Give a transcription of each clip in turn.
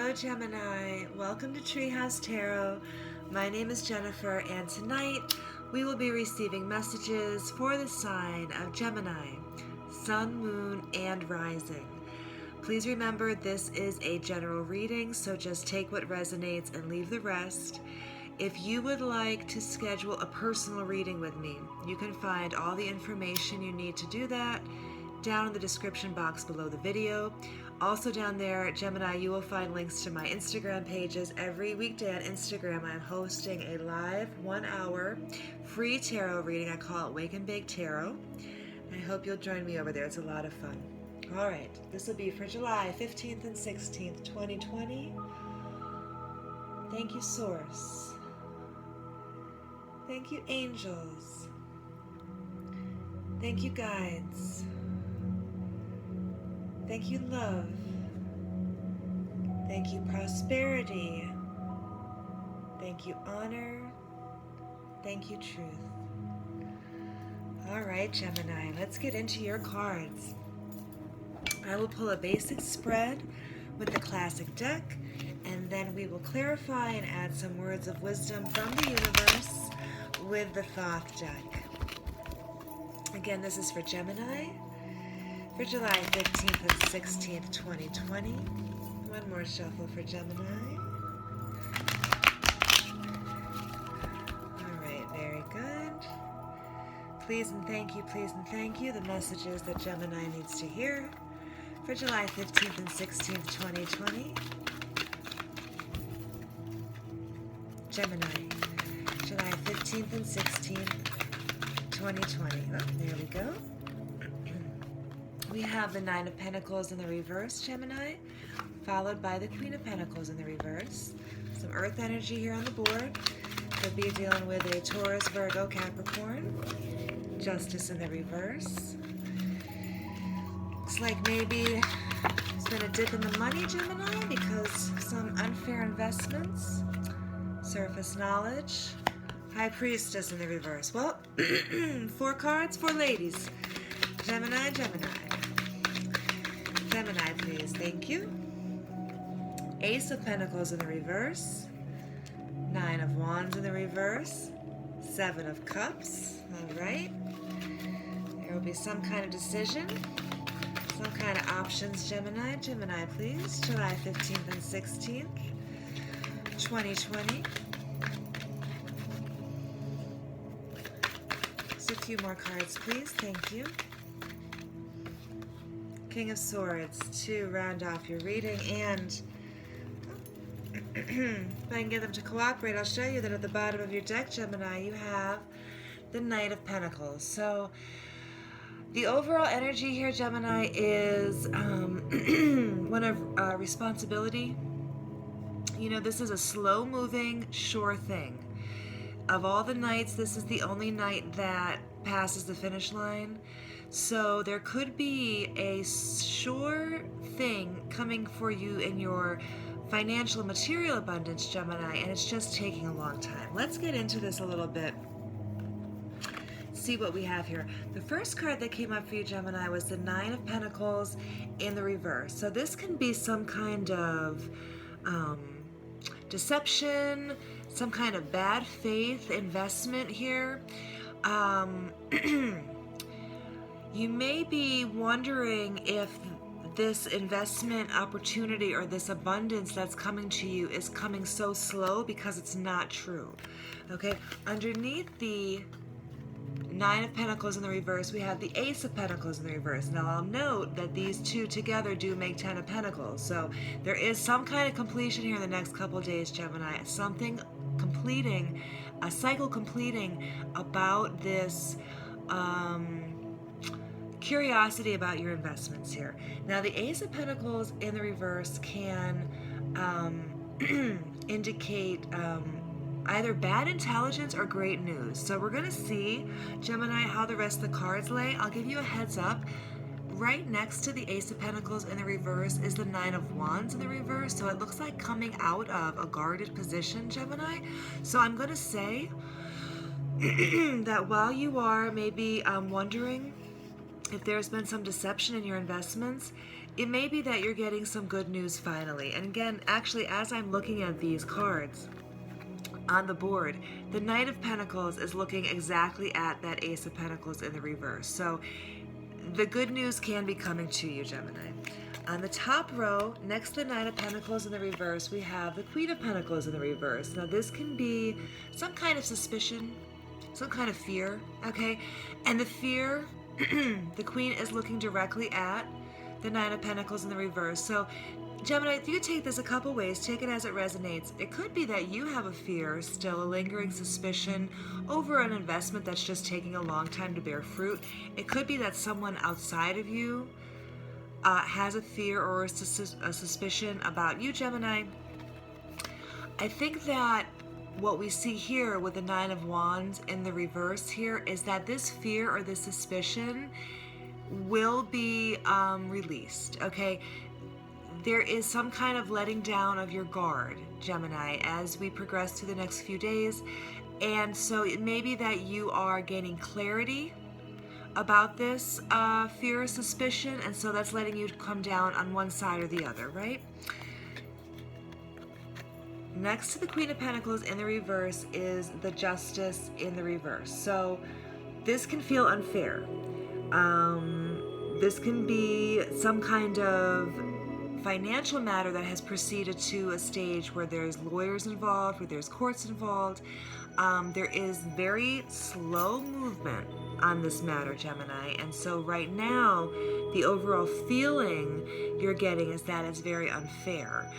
Hello Gemini, welcome to TreeHouse Tarot. My name is Jennifer and tonight we will be receiving messages for the sign of Gemini, Sun, Moon, and Rising. Please remember this is a general reading, so just take what resonates and leave the rest. If you would like to schedule a personal reading with me, you can find all the information you need to do that down in the description box below the video. Also down there, Gemini, you will find links to my Instagram pages. Every weekday on Instagram, I'm hosting a live 1-hour free tarot reading. I call it Wake and Bake Tarot. I hope you'll join me over there. It's a lot of fun. All right, this will be for July 15th and 16th, 2020. Thank you, Source. Thank you, angels. Thank you, guides. Thank you, love. Thank you, prosperity. Thank you, honor. Thank you, truth. All right, Gemini, let's get into your cards. I will pull a basic spread with the classic deck, and then we will clarify and add some words of wisdom from the universe with the Thoth deck. Again, this is for Gemini for July 15th and 16th, 2020. One more shuffle for Gemini. All right, very good. Please and thank you, the messages that Gemini needs to hear for July 15th and 16th, 2020. Gemini, July 15th and 16th, 2020. Oh, there we go. We have the Nine of Pentacles in the reverse, Gemini, followed by the Queen of Pentacles in the reverse. Some earth energy here on the board. Could be dealing with a Taurus, Virgo, Capricorn. Justice in the reverse. Looks like maybe there's been a dip in the money, Gemini, because of some unfair investments. Surface knowledge. High Priestess in the reverse. Well, 4 cards, 4 ladies. Gemini, Gemini. Gemini, please. Thank you. Ace of Pentacles in the reverse. 9 of Wands in the reverse. 7 of Cups. All right. There will be some kind of decision. Some kind of options, Gemini. Gemini, please. July 15th and 16th, 2020. Just a few more cards, please. Thank you. King of Swords to round off your reading, and if I can get them to cooperate, I'll show you that at the bottom of your deck, Gemini, you have the Knight of Pentacles. So the overall energy here, Gemini, is one of responsibility. You know, this is a slow-moving, sure thing. Of all the nights, this is the only night that passes the finish line. So there could be a sure thing coming for you in your financial and material abundance, Gemini, and it's just taking a long time. Let's get into this a little bit. See what we have here. The first card that came up for you, Gemini, was the Nine of Pentacles in the reverse. So this can be some kind of deception, some kind of bad faith investment here. You may be wondering if this investment opportunity or this abundance that's coming to you is coming so slow because it's not true. Okay, underneath the Nine of Pentacles in the reverse, we have the Ace of Pentacles in the reverse. Now I'll note that these two together do make 10 of Pentacles. So there is some kind of completion here in the next couple of days, Gemini. Something completing, a cycle completing about this curiosity about your investments here. Now the Ace of Pentacles in the reverse can indicate either bad intelligence or great news. So we're going to see, Gemini, how the rest of the cards lay. I'll give you a heads up. Right next to the Ace of Pentacles in the reverse is the Nine of Wands in the reverse. So it looks like coming out of a guarded position, Gemini. So I'm going to say that while you are maybe wondering if there's been some deception in your investments, it may be that you're getting some good news finally. And again, actually, as I'm looking at these cards on the board, the Knight of Pentacles is looking exactly at that Ace of Pentacles in the reverse. So the good news can be coming to you, Gemini. On the top row, next to the Nine of Pentacles in the reverse, we have the Queen of Pentacles in the reverse. Now this can be some kind of suspicion, some kind of fear, okay? And the fear, the Queen is looking directly at the Nine of Pentacles in the reverse. So Gemini, you could take this a couple ways. Take it as it resonates. It could be that you have a fear, still a lingering suspicion over an investment that's just taking a long time to bear fruit. It could be that someone outside of you has a fear or a suspicion about you, Gemini. I think that what we see here with the Nine of Wands in the reverse here is that this fear or this suspicion will be released, okay? There is some kind of letting down of your guard, Gemini, as we progress through the next few days. And so it may be that you are gaining clarity about this fear or suspicion, and so that's letting you come down on one side or the other, right? Next to the Queen of Pentacles in the reverse is the Justice in the reverse. So this can feel unfair. This can be some kind of financial matter that has proceeded to a stage where there's lawyers involved, where there's courts involved. There is very slow movement on this matter, Gemini, and so right now the overall feeling you're getting is that it's very unfair.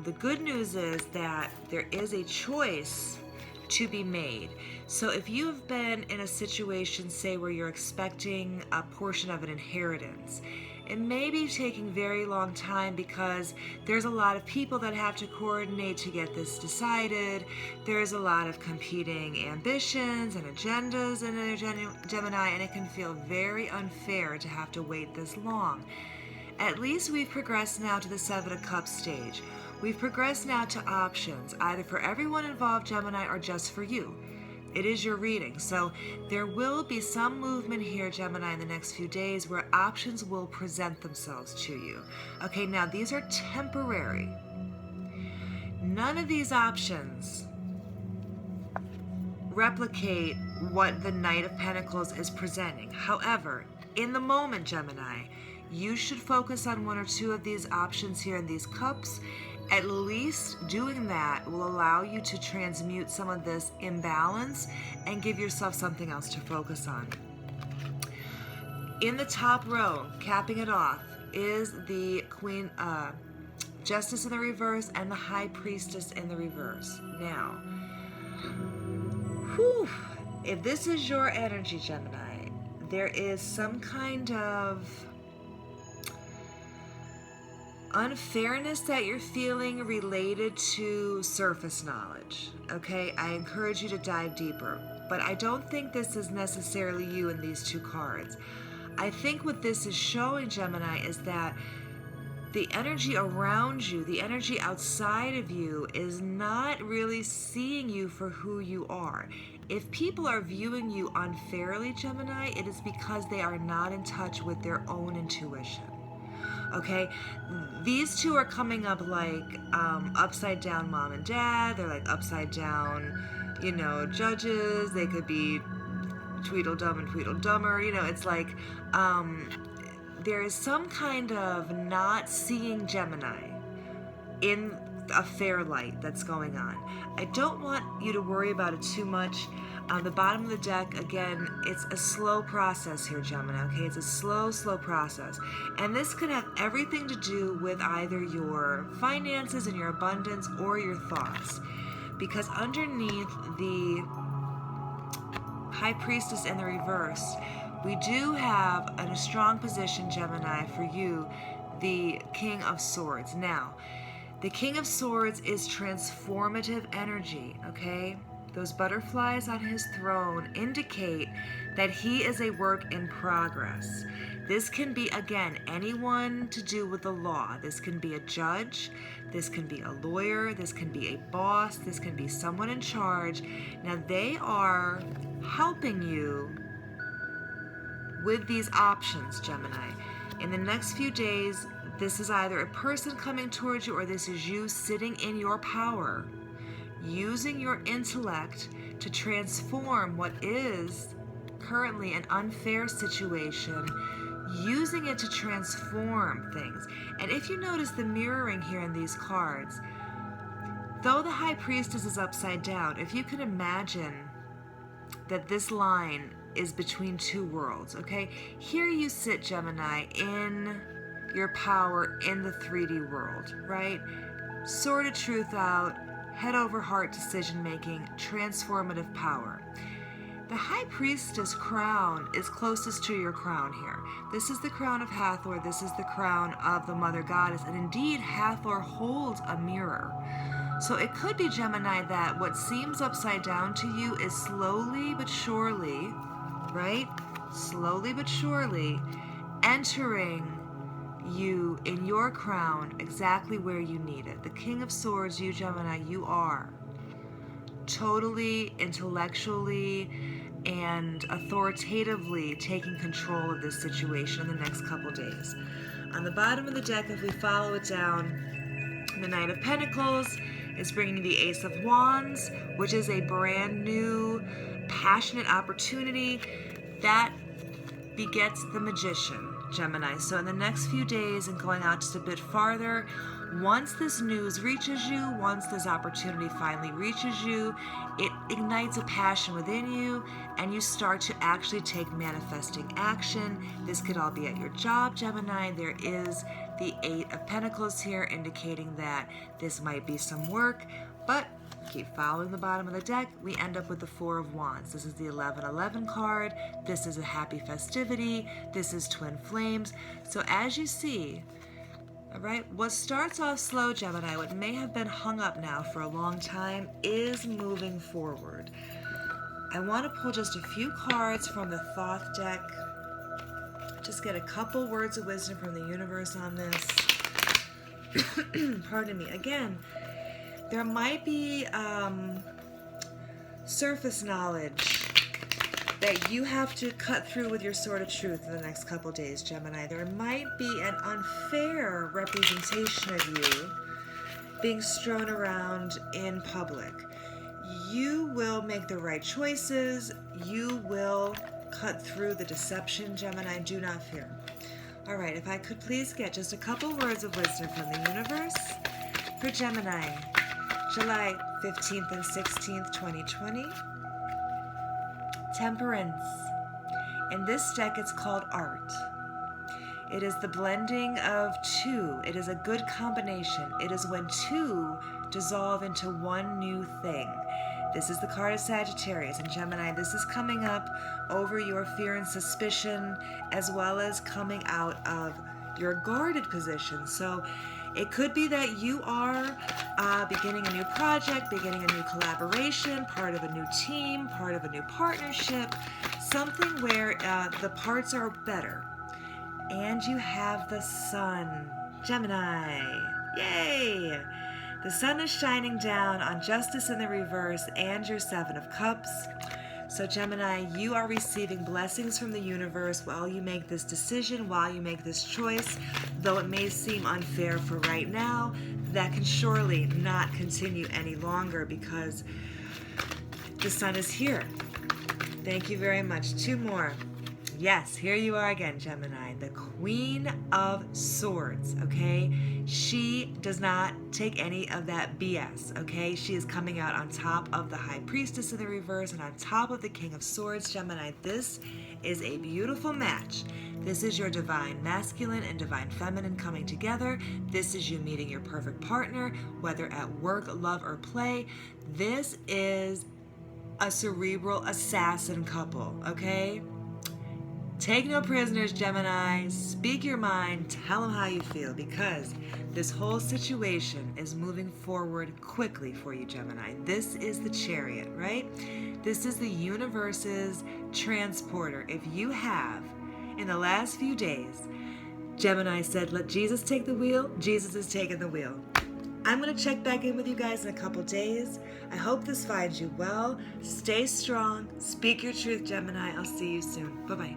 The good news is that there is a choice to be made. So if you've been in a situation, say, where you're expecting a portion of an inheritance, it may be taking very long time because there's a lot of people that have to coordinate to get this decided. There's a lot of competing ambitions and agendas in a Gemini, and it can feel very unfair to have to wait this long. At least we've progressed now to the Seven of Cups stage. We've progressed now to options, either for everyone involved, Gemini, or just for you. It is your reading. So there will be some movement here, Gemini, in the next few days where options will present themselves to you. Okay, now these are temporary. None of these options replicate what the Knight of Pentacles is presenting. However, in the moment, Gemini, you should focus on one or two of these options here in these cups. At least doing that will allow you to transmute some of this imbalance and give yourself something else to focus on. In the top row, capping it off, is the Queen, Justice in the reverse and the High Priestess in the reverse. Now, if this is your energy, Gemini, there is some kind of unfairness that you're feeling related to surface knowledge, okay? I encourage you to dive deeper, but I don't think this is necessarily you in these two cards. I think what this is showing, Gemini, is that the energy around you, the energy outside of you, is not really seeing you for who you are. If people are viewing you unfairly, Gemini, it is because they are not in touch with their own intuition. Okay, these two are coming up like upside down mom and dad. They're like upside down, you know, judges. They could be Tweedledum and Tweedledummer. You know, it's like there is some kind of not seeing Gemini in a fair light that's going on. I don't want you to worry about it too much. On the bottom of the deck, again, it's a slow process here, Gemini, okay? It's a slow process. And this could have everything to do with either your finances and your abundance or your thoughts. Because underneath the High Priestess in the reverse, we do have in a strong position, Gemini, for you, the King of Swords. Now, the King of Swords is transformative energy, okay? Those butterflies on his throne indicate that he is a work in progress. This can be, again, anyone to do with the law. This can be a judge, this can be a lawyer, this can be a boss, this can be someone in charge. Now they are helping you with these options, Gemini. In the next few days, this is either a person coming towards you or this is you sitting in your power, using your intellect to transform what is currently an unfair situation, using it to transform things. And if you notice the mirroring here in these cards, though the High Priestess is upside down, if you can imagine that this line is between two worlds, okay? Here you sit, Gemini, in your power in the 3D world, right? Sword of truth out, head over heart decision making, transformative power. The High Priestess crown is closest to your crown here. This is the crown of Hathor, this is the crown of the Mother Goddess, and indeed Hathor holds a mirror. So it could be, Gemini, that what seems upside down to you is slowly but surely, right? Slowly but surely entering you in your crown exactly where you need it. The King of Swords, you, Gemini, you are totally, intellectually, and authoritatively taking control of this situation in the next couple days. On the bottom of the deck, if we follow it down, the Knight of Pentacles is bringing the Ace of Wands, which is a brand new, passionate opportunity that begets the Magician, Gemini. So in the next few days and going out just a bit farther, once this news reaches you, once this opportunity finally reaches you, it ignites a passion within you and you start to actually take manifesting action. This could all be at your job, Gemini. There is the Eight of Pentacles here indicating that this might be some work, but keep following the bottom of the deck, we end up with the Four of Wands. This is the 1111 card. This is a happy festivity. This is twin flames. So as you see, all right, what starts off slow, Gemini, what may have been hung up now for a long time, is moving forward. I want to pull just a few cards from the Thoth deck. Just get a couple words of wisdom from the universe on this. Pardon me. Again, there might be surface knowledge that you have to cut through with your Sword of Truth in the next couple days, Gemini. There might be an unfair representation of you being strewn around in public. You will make the right choices. You will cut through the deception, Gemini. Do not fear. All right, if I could please get just a couple words of wisdom from the universe for Gemini, July 15th and 16th, 2020. Temperance. In this deck, it's called art. It is the blending of two. It is a good combination. It is when two dissolve into one new thing. This is the card of Sagittarius. And Gemini, this is coming up over your fear and suspicion, as well as coming out of your guarded position. So it could be that you are beginning a new project, beginning a new collaboration, part of a new team, part of a new partnership, something where the parts are better. And you have the sun, Gemini. Yay! The sun is shining down on Justice in the reverse and your Seven of Cups. So Gemini, you are receiving blessings from the universe while you make this decision, while you make this choice. Though it may seem unfair for right now, that can surely not continue any longer because the sun is here. Thank you very much. Two more. Yes, here you are again, Gemini, the Queen of Swords, okay? She does not take any of that BS, okay? She is coming out on top of the High Priestess in the reverse and on top of the King of Swords, Gemini. This is a beautiful match. This is your divine masculine and divine feminine coming together. This is you meeting your perfect partner, whether at work, love, or play. This is a cerebral assassin couple, okay? Take no prisoners, Gemini. Speak your mind. Tell them how you feel because this whole situation is moving forward quickly for you, Gemini. This is the Chariot, right? This is the universe's transporter. If you have, in the last few days, Gemini said, let Jesus take the wheel, Jesus is taking the wheel. I'm going to check back in with you guys in a couple days. I hope this finds you well. Stay strong. Speak your truth, Gemini. I'll see you soon. Bye-bye.